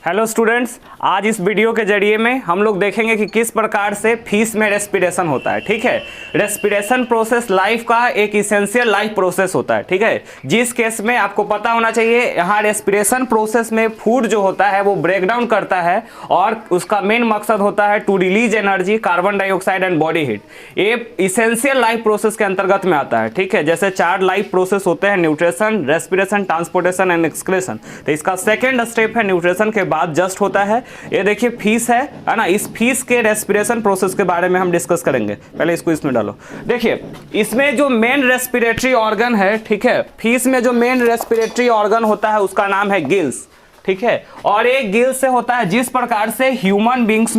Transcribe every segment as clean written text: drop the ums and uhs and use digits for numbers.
Hello students, आज इस video के जरिए में हम लोग देखेंगे कि किस प्रकार से फीस में रेस्पिरेशन होता है। ठीक है, रेस्पिरेशन प्रोसेस लाइफ का एक इसेंशियल लाइफ प्रोसेस होता है। ठीक है, जिस केस में आपको पता होना चाहिए, यहाँ रेस्पिरेशन प्रोसेस में फूड जो होता है वो ब्रेक डाउन करता है और उसका मेन मकसद होता है to release energy, carbon dioxide and body heat. ये इसेंशियल लाइफ प्रोसेस के अंतर्गत में आता है। ठीक है, जैसे 4 लाइफ प्रोसेस होते हैं, nutrition, respiration, transportation and excretion. तो इसका सेकेंड स्टेप है न्यूट्रिशन के बाद जस्ट होता है, ये देखिए फीस है ना। इस फीस के रेस्पिरेशन प्रोसेस के बारे में हम डिस्कस करेंगे। पहले इसको इसमें डालो। देखिए इसमें जो मेन रेस्पिरेटरी ऑर्गन है, ठीक है, फीस में जो मेन रेस्पिरेटरी ऑर्गन होता है उसका नाम है गिल्स। ठीक है, और ये गिल्स से होता है, जिस प्रकार से ह्यूमन बींग्स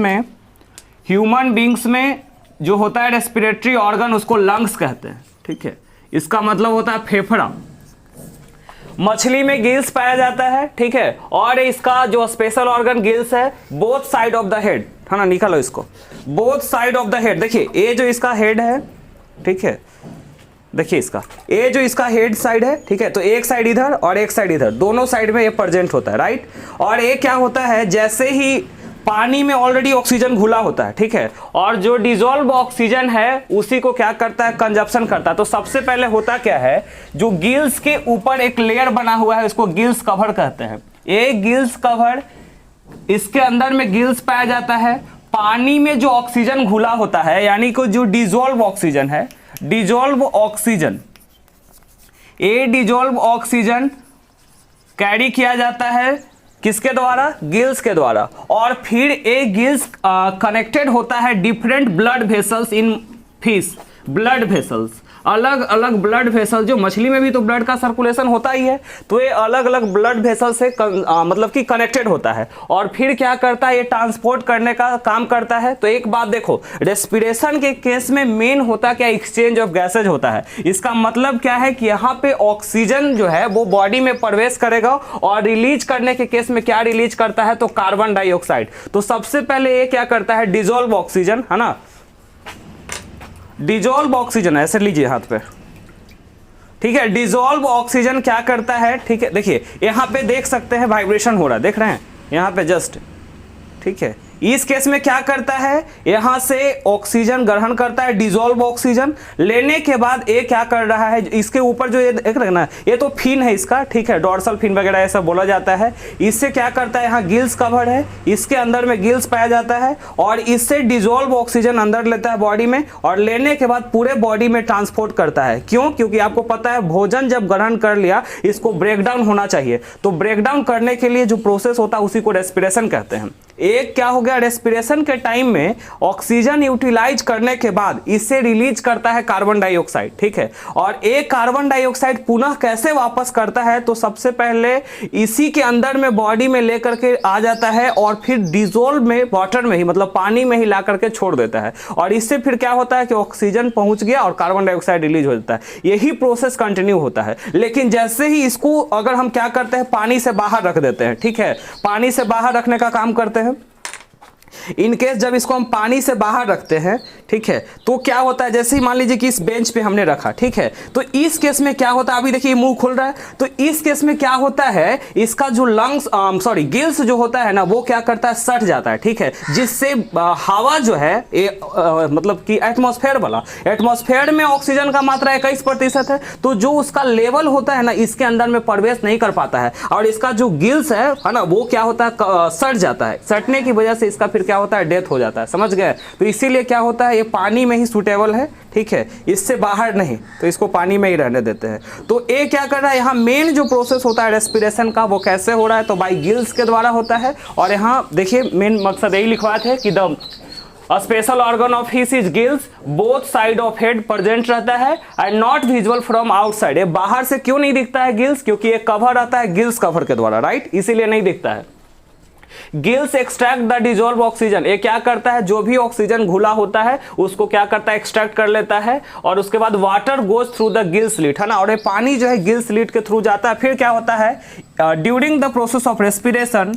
में जो होता है रेस्पिरेटरी ऑर्गन उसको लंग्स कहते हैं। ठीक है, इसका मतलब होता है फेफड़ा। मछली में गिल्स पाया जाता है। ठीक है, और इसका जो स्पेशल ऑर्गन गिल्स है both side of the head, है ना, निकालो इसको, both side of the head. देखिए ये जो इसका हेड है, ठीक है, देखिए इसका ये जो इसका हेड साइड है, ठीक है, तो एक साइड इधर और एक साइड इधर, दोनों साइड में ये प्रेजेंट होता है, राइट। और ये क्या होता है, जैसे ही पानी में ऑलरेडी ऑक्सीजन घुला होता है, ठीक है, और जो डिजोल्व ऑक्सीजन है उसी को क्या करता है, कंजप्शन करता है। तो सबसे पहले होता क्या है, जो गिल्स के ऊपर एक लेयर बना हुआ है उसको गिल्स कवर कहते हैं। ये गिल्स कवर, इसके अंदर में गिल्स पाया जाता है। पानी में जो ऑक्सीजन घुला होता है, यानी कि जो डिजोल्व ऑक्सीजन है, डिजोल्व ऑक्सीजन, ये डिजोल्व ऑक्सीजन कैरी किया जाता है किसके द्वारा, गिल्स के द्वारा। और फिर एक गिल्स कनेक्टेड होता है different blood vessels in fish. Blood vessels, अलग अलग ब्लड वेसल, जो मछली में भी तो ब्लड का सर्कुलेशन होता ही है, तो ये अलग अलग ब्लड वेसल से मतलब कि कनेक्टेड होता है। और फिर क्या करता है, ये ट्रांसपोर्ट करने का काम करता है। तो एक बात देखो, रेस्पिरेशन के केस में मेन होता क्या, एक्सचेंज ऑफ गैसेज होता है। इसका मतलब क्या है कि यहाँ पे ऑक्सीजन जो है वो बॉडी में प्रवेश करेगा और रिलीज करने के केस में क्या रिलीज करता है, तो कार्बन डाइऑक्साइड। तो सबसे पहले ये क्या करता है, डिजोल्व ऑक्सीजन, है ना, डिजोल्व ऑक्सीजन, ऐसे लीजिए हाथ पे, ठीक है। डिजोल्व ऑक्सीजन क्या करता है, ठीक है, देखिए यहां पे देख सकते हैं वाइब्रेशन हो रहा है, देख रहे हैं यहां पे जस्ट, ठीक है। इस केस में क्या करता है, यहां से ऑक्सीजन ग्रहण करता है, डिजोल्व ऑक्सीजन लेने के बाद ये क्या कर रहा है, इसके ऊपर जो ये देख रहे हैं ना, ये तो फिन है इसका, ठीक है, डॉर्सल फिन वगैरह ऐसा बोला जाता है। इससे क्या करता है, यहाँ गिल्स कवर है, इसके अंदर में गिल्स पाया जाता है और इससे डिजोल्व ऑक्सीजन अंदर लेता है बॉडी में, और लेने के बाद पूरे बॉडी में ट्रांसपोर्ट करता है। क्यों, क्योंकि आपको पता है भोजन जब ग्रहण कर लिया इसको ब्रेकडाउन होना चाहिए, तो ब्रेकडाउन करने के लिए जो प्रोसेस होता है उसी को रेस्पिरेशन कहते हैं। एक क्या हो गया, रेस्पिरेशन के टाइम में ऑक्सीजन यूटिलाइज करने के बाद इससे रिलीज करता है कार्बन डाइऑक्साइड, ठीक है। और एक कार्बन डाइऑक्साइड पुनः कैसे वापस करता है, तो सबसे पहले इसी के अंदर में बॉडी में लेकर के आ जाता है और फिर डिजोल्व में वाटर में ही, मतलब पानी में ही ला करके छोड़ देता है। और इससे फिर क्या होता है कि ऑक्सीजन पहुंच गया और कार्बन डाइऑक्साइड रिलीज हो जाता है। यही प्रोसेस कंटिन्यू होता है। लेकिन जैसे ही इसको अगर हम क्या करते हैं, पानी से बाहर रख देते हैं, ठीक है, पानी से बाहर रखने का काम करते हैं। इन केस जब इसको हम पानी से बाहर रखते हैं, ठीक है, तो क्या होता है, जैसे ही मान लीजिए कि इस बेंच पे हमने रखा, ठीक है, तो इस केस में क्या होता है, अभी देखिए मुंह खुल रहा है, तो इस केस में क्या होता है, इसका जो लंग्स गिल्स जो होता है ना, वो क्या करता है, सट जाता है, ठीक है, जिससे हवा जो है मतलब कि एटमॉस्फेयर में ऑक्सीजन का मात्रा 21% है, तो जो उसका लेवल होता है ना, इसके अंदर में प्रवेश नहीं कर पाता है और इसका जो गिल्स है ना, वो क्या होता है, सट जाता है। सटने की वजह से इसका फिर क्या होता है, डेथ हो जाता है, समझ गए। तो इसीलिए क्या होता है, ये पानी में ही सूटेबल है, ठीक है, इससे बाहर नहीं, तो इसको पानी में ही रहने देते हैं। तो ये क्या कर रहा है, यहाँ मेन जो प्रोसेस होता है रेस्पिरेशन का वो कैसे हो रहा है, तो बाय गिल्स के द्वारा होता है। और यहाँ देखिए मेन मकसद यही लिखवाए थे कि the special organ of fish is gills, both side of head present रहता है and not visual from outside. ये बाहर से क्यों नहीं दिखता है गिल्स, क्योंकि ये कवर आता है गिल्स कवर के द्वारा, राइट, इसीलिए नहीं दिखता है। Gills extract the dissolve oxygen, ये क्या करता है, जो भी ऑक्सीजन घुला होता है उसको क्या करता है, एक्सट्रैक्ट कर लेता है और उसके बाद water goes through the Gill slit, है ना, और ये पानी जो है गिल स्लिट के थ्रू जाता है। फिर क्या होता है, during the process of respiration,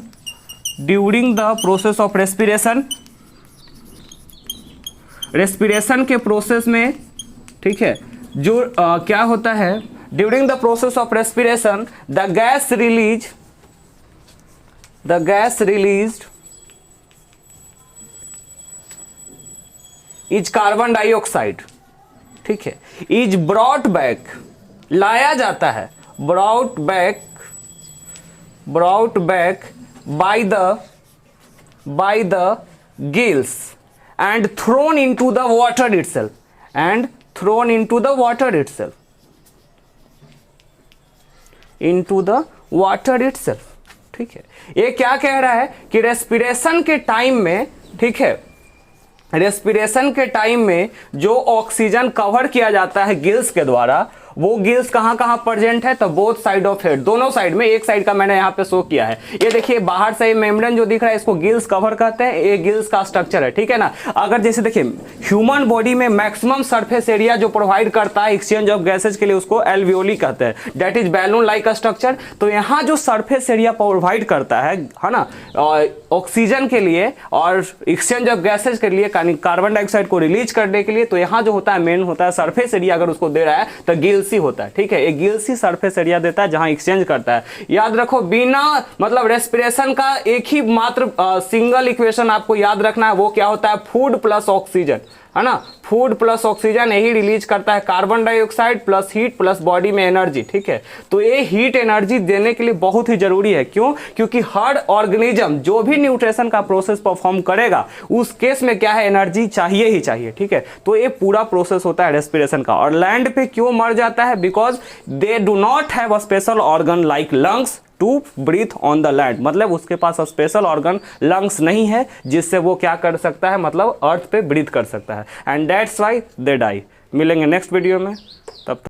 respiration के प्रोसेस में, ठीक है, जो क्या होता है, during the process of respiration the gas release the gas released is carbon dioxide, ठीक है, इज ब्रॉट बैक, लाया जाता है, brought back by the gills and throne into the water itself, and throne into the water itself, into the water itself, ठीक है। ये क्या कह रहा है कि रेस्पिरेशन के टाइम में, ठीक है, रेस्पिरेशन के टाइम में जो ऑक्सीजन कवर किया जाता है गिल्स के द्वारा, वो गिल्स कहां कहां प्रेजेंट है, तो बोथ साइड ऑफ हेड, दोनों साइड में, एक साइड का मैंने यहां पे शो किया है। ये देखिए बाहर से मेम्ब्रेन जो दिख रहा है इसको गिल्स कवर कहते हैं, ये गिल्स का स्ट्रक्चर है, ठीक है ना। अगर जैसे देखिए ह्यूमन बॉडी में मैक्सिमम सरफेस एरिया जो प्रोवाइड करता है एक्सचेंज ऑफ गैसेज के लिए उसको एल्वियोली कहते हैं, that is balloon like structure. तो यहाँ जो सरफेस एरिया प्रोवाइड करता है ना ऑक्सीजन के लिए और एक्सचेंज ऑफ गैसेज के लिए, कार्बन डाइऑक्साइड को रिलीज करने के लिए, तो यहाँ जो होता है मेन होता है सरफेस एरिया, अगर उसको दे रहा है तो गिल्स ही होता है, ठीक है। एक गिल्स ही सरफेस एरिया देता है जहां एक्सचेंज करता है। याद रखो बिना मतलब रेस्पिरेशन का एक ही मात्र सिंगल इक्वेशन आपको याद रखना है, वो क्या होता है, फूड प्लस ऑक्सीजन, है ना। फूड प्लस ऑक्सीजन यही रिलीज करता है carbon dioxide plus heat plus body में एनर्जी, ठीक है। तो ये हीट एनर्जी देने के लिए बहुत ही जरूरी है, क्यों, क्योंकि हर ऑर्गेनिज्म जो भी न्यूट्रिशन का प्रोसेस परफॉर्म करेगा उस केस में क्या है, एनर्जी चाहिए ही चाहिए, ठीक है। तो ये पूरा प्रोसेस होता है रेस्पिरेशन का। और लैंड पे क्यों मर जाता है, because they do not have a special organ like lungs to breathe on the land, मतलब उसके पास स्पेशल ऑर्गन लंग्स नहीं है जिससे वो क्या कर सकता है, मतलब अर्थ पे ब्रीथ कर सकता है, and that's why they die. मिलेंगे नेक्स्ट वीडियो में।